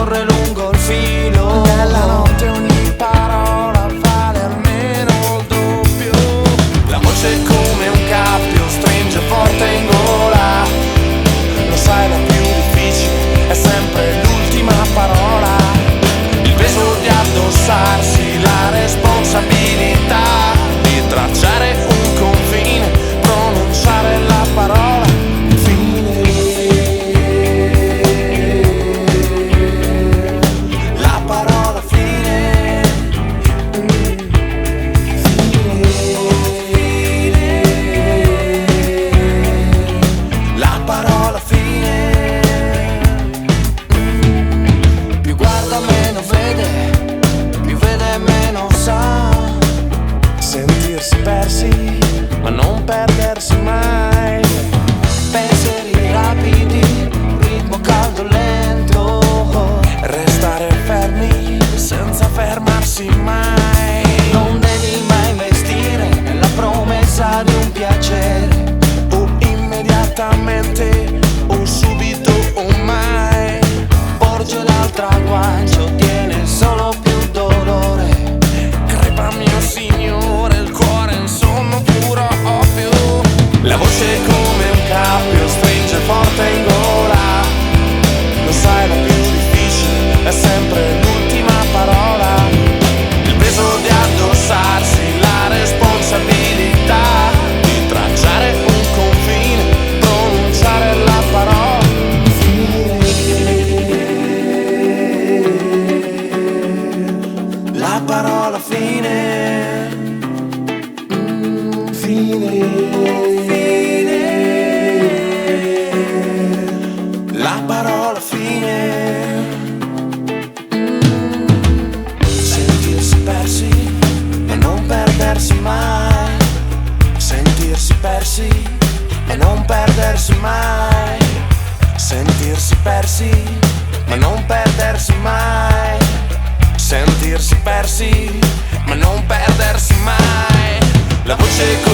corre lungo il filo. Nella notte ogni parola vale almeno il doppio. La voce è come un cappio, stringe forte in gola. Lo sai, la più difficile è sempre l'ultima parola. Il peso di addossarsi la responsabilità di tracciare un confine, pronunciare la parola fine. La parola fine. La parola fine. Più guarda meno vede, più vede meno sa. Sentirsi persi ma non perdersi mai. Pensieri rapidi, ritmo caldo lento. Restare fermi senza fermarsi mai. Non devi mai investire nella promessa di un piacere, o immediatamente o subito o mai. Porge l'altra guancia, ottiene solo più dolore. crepa mio signore, il cuore in sonno puro ovvio. La voce è come un cappio, stringe forte in gola. Lo sai, la più difficile è sempre l'ultima parola. Il peso di addossarsi la responsabilità di tracciare un confine, Pronunciare la parola fine. La parola fine. Fine. La parola fine. Sentirsi persi e non perdersi mai. Sentirsi persi e non perdersi mai. Sentirsi persi ma non perdersi mai. Sentirsi persi ma non perdersi mai. la voce è